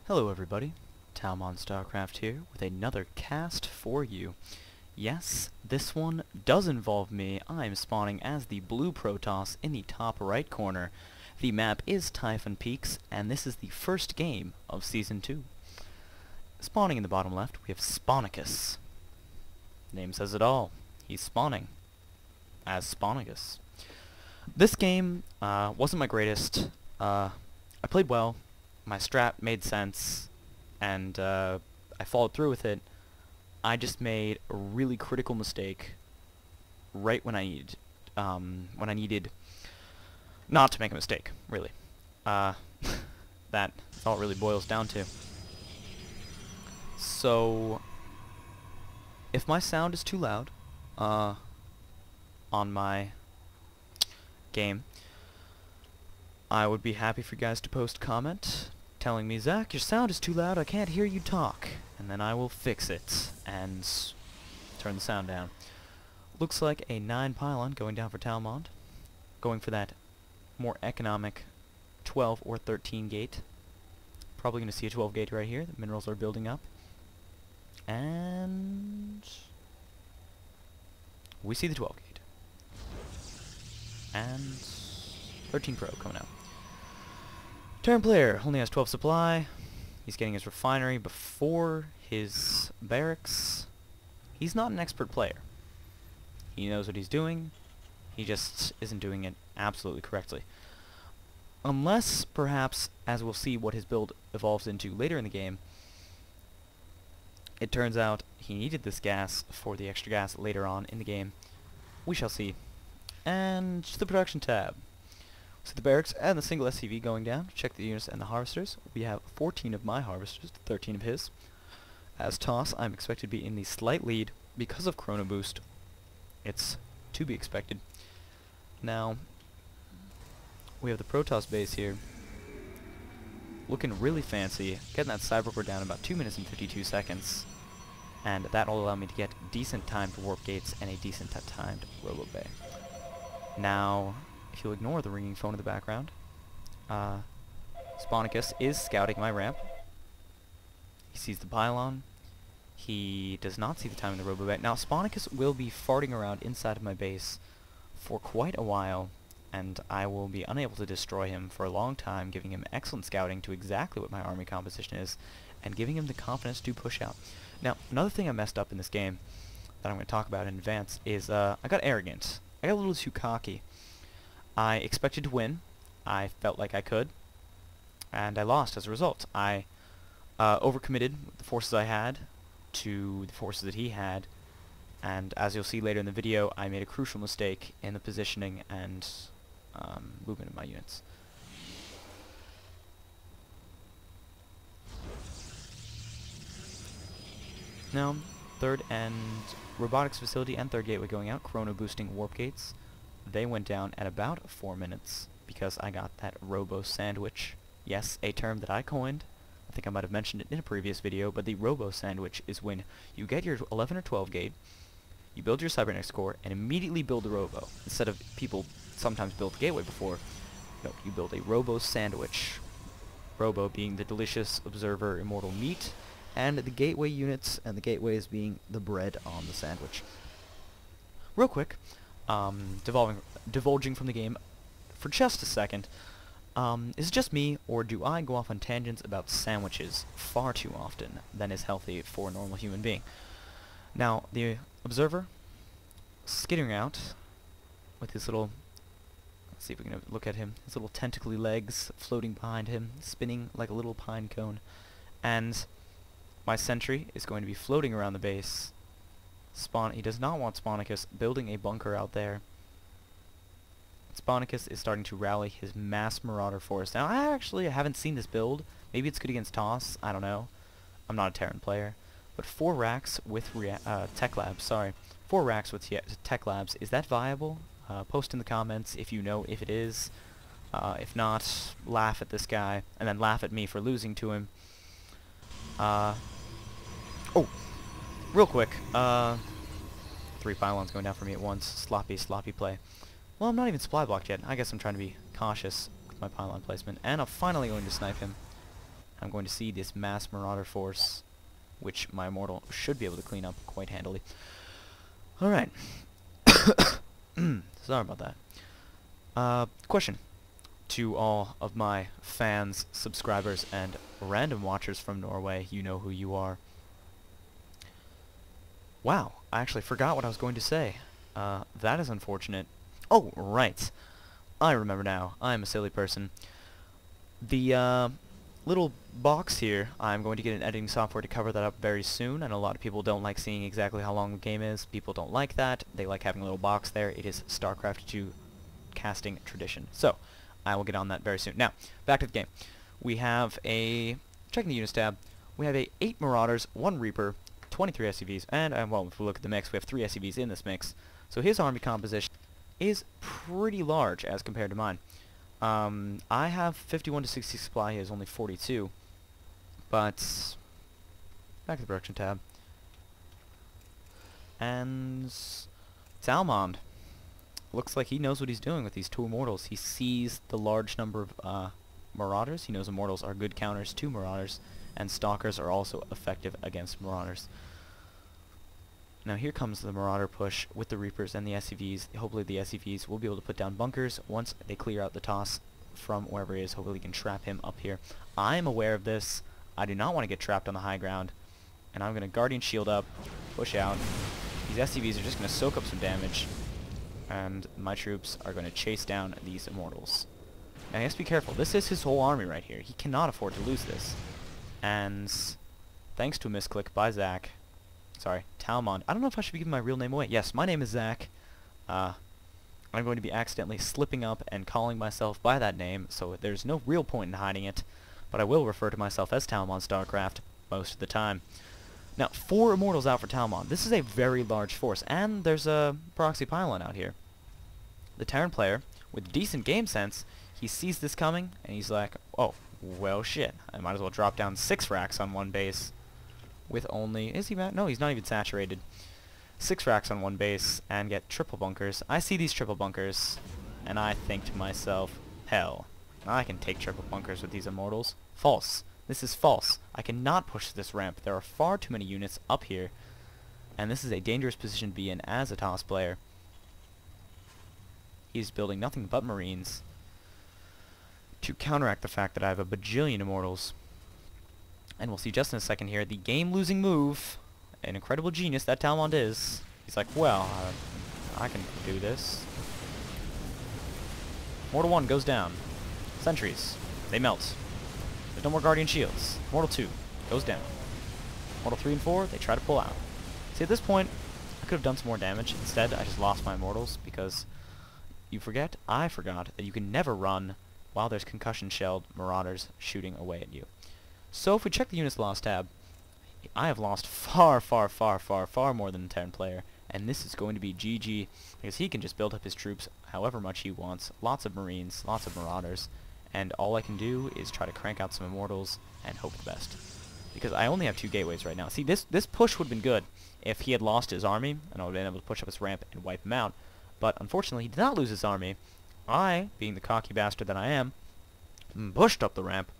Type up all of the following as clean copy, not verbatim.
Hello everybody, Taalmond Starcraft here with another cast for you. Yes, this one does involve me. I'm spawning as the blue Protoss in the top right corner. The map is Typhon Peaks, and this is the first game of Season 2. Spawning in the bottom left, we have Spawnicus. Name says it all. He's spawning as Spawnicus. This game wasn't my greatest. I played well. My strat made sense, and I followed through with it. I just made a really critical mistake right when I needed not to make a mistake, really. That's all it really boils down to. So, if my sound is too loud on my game, I would be happy for you guys to post a comment telling me, Zach, your sound is too loud, I can't hear you talk. And then I will fix it and turn the sound down. Looks like a 9 pylon going down for Taalmond. Going for that more economic 12 or 13 gate. Probably going to see a 12 gate right here. The minerals are building up. And we see the 12 gate. And 13 Pro coming out. Terran player only has 12 supply. He's getting his refinery before his barracks. He's not an expert player. He knows what he's doing. He just isn't doing it absolutely correctly. Unless, perhaps, as we'll see what his build evolves into later in the game, it turns out he needed this gas for the extra gas later on in the game. We shall see. And to the production tab. So the barracks and the single SCV going down. Check the units and the harvesters. We have 14 of my harvesters, 13 of his. As Toss, I'm expected to be in the slight lead because of Chrono Boost. It's to be expected. Now, we have the Protoss base here. Looking really fancy. Getting that Cybercore down in about 2 minutes and 52 seconds. And that will allow me to get decent timed warp gates and a decent timed robo bay. Now, if you'll ignore the ringing phone in the background, Spawnicus is scouting my ramp. He sees the pylon. He does not see the time in the robo bay. Now, Spawnicus will be farting around inside of my base for quite a while, and I will be unable to destroy him for a long time, giving him excellent scouting to exactly what my army composition is, and giving him the confidence to push out. Now, another thing I messed up in this game that I'm going to talk about in advance is I got arrogant. I got a little too cocky. I expected to win. I felt like I could. And I lost as a result. I overcommitted with the forces I had to the forces that he had. And as you'll see later in the video, I made a crucial mistake in the positioning and movement of my units. Now, third and robotics facility and third gateway going out, chrono boosting warp gates. They went down at about 4 minutes because I got that robo sandwich. Yes, a term that I coined. I think I might have mentioned it in a previous video, but the robo sandwich is when you get your 11 or 12 gate, you build your cybernetics core, and immediately build a robo. Instead of people sometimes build the gateway before, no, you build a robo sandwich. Robo being the delicious observer immortal meat, and the gateway units and the gateways being the bread on the sandwich. Real quick, divulging from the game for just a second, is it just me, or do I go off on tangents about sandwiches far too often than is healthy for a normal human being? Now, the observer, skittering out with his little, let's see if we can look at him, his little tentacly legs floating behind him, spinning like a little pine cone, and my sentry is going to be floating around the base. He does not want Spawnicus building a bunker out there. Spawnicus is starting to rally his mass marauder force. Now, I actually haven't seen this build. Maybe it's good against Toss. I don't know. I'm not a Terran player. But 4 racks with Tech Labs. Sorry, 4 racks with Tech Labs. Is that viable? Post in the comments if you know if it is. If not, laugh at this guy and then laugh at me for losing to him. Oh, real quick. 3 pylons going down for me at once. Sloppy play. Well, I'm not even supply blocked yet. I guess I'm trying to be cautious with my pylon placement. And I'm finally going to snipe him. I'm going to see this mass marauder force, which my immortal should be able to clean up quite handily. Alright. Sorry about that. Question to all of my fans, subscribers, and random watchers from Norway. You know who you are. Wow, I actually forgot what I was going to say. That is unfortunate. Oh, right. I remember now. I'm a silly person. The little box here, I'm going to get an editing software to cover that up very soon, and a lot of people don't like seeing exactly how long the game is. People don't like that. They like having a little box there. It is Starcraft2 casting tradition. So, I will get on that very soon. Now, back to the game. We have a, checking the units tab, we have 8 Marauders, 1 Reaper, 23 SCVs, and well, if we look at the mix, we have 3 SCVs in this mix. So his army composition is pretty large as compared to mine. I have 51 to 60 supply, he has only 42. But, back to the production tab. And Taalmond. Looks like he knows what he's doing with these 2 Immortals. He sees the large number of Marauders. He knows Immortals are good counters to Marauders, and Stalkers are also effective against Marauders. Now here comes the Marauder push with the Reapers and the SCVs. Hopefully the SCVs will be able to put down bunkers once they clear out the toss from wherever he is. Hopefully we can trap him up here. I am aware of this. I do not want to get trapped on the high ground. And I'm going to Guardian Shield up, push out. These SCVs are just going to soak up some damage. And my troops are going to chase down these Immortals. Now he has to be careful. This is his whole army right here. He cannot afford to lose this. And thanks to a misclick by Zach, sorry, Taalmond. I don't know if I should be giving my real name away. Yes, my name is Zach. I'm going to be accidentally slipping up and calling myself by that name, so there's no real point in hiding it. But I will refer to myself as Taalmond Starcraft most of the time. Now, 4 Immortals out for Taalmond. This is a very large force, and there's a proxy pylon out here. The Terran player, with decent game sense, he sees this coming, and he's like, oh, well shit, I might as well drop down 6 racks on one base. With only, is he no, he's not even saturated. 6 racks on one base and get triple bunkers. I see these triple bunkers and I think to myself, hell, I can take triple bunkers with these Immortals. False. This is false. I cannot push this ramp. There are far too many units up here, and this is a dangerous position to be in as a TOS player. He's building nothing but Marines to counteract the fact that I have a bajillion Immortals. And we'll see just in a second here, the game-losing move, an incredible genius that Taalmond is. He's like, well, I can do this. Mortal 1 goes down. Sentries, they melt. There's no more Guardian Shields. Mortal 2 goes down. Mortal 3 and 4, they try to pull out. See, at this point, I could have done some more damage. Instead, I just lost my Immortals because I forgot that you can never run while there's concussion-shelled Marauders shooting away at you. So if we check the units lost tab, I have lost far more than the Terran player, and this is going to be GG, because he can just build up his troops however much he wants, lots of Marines, lots of Marauders, and all I can do is try to crank out some Immortals and hope the best. Because I only have 2 gateways right now. See, this push would have been good if he had lost his army, and I would have been able to push up his ramp and wipe him out, but unfortunately he did not lose his army. I, being the cocky bastard that I am, pushed up the ramp,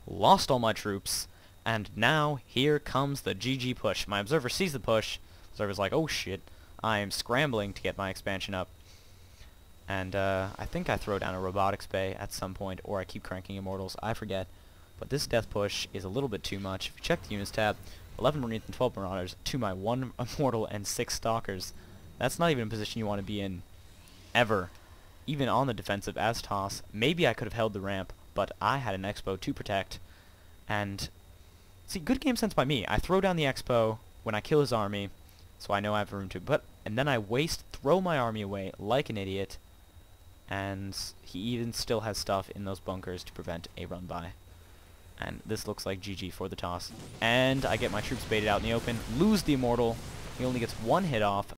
lost all my troops, and now here comes the GG push. My observer sees the push. Observer's like, oh shit, I am scrambling to get my expansion up. And I think I throw down a robotics bay at some point, or I keep cranking Immortals, I forget. But this death push is a little bit too much. If you check the units tab, 11 Marines and 12 Marauders to my 1 Immortal and 6 Stalkers. That's not even a position you want to be in, ever. Even on the defensive as TOS. Maybe I could have held the ramp, but I had an Expo to protect, and see, good game sense by me. I throw down the Expo when I kill his army, so I know I have room to, and then I throw my army away like an idiot, and he even still has stuff in those bunkers to prevent a run-by. And this looks like GG for the TOS. And I get my troops baited out in the open, lose the Immortal, he only gets 1 hit off,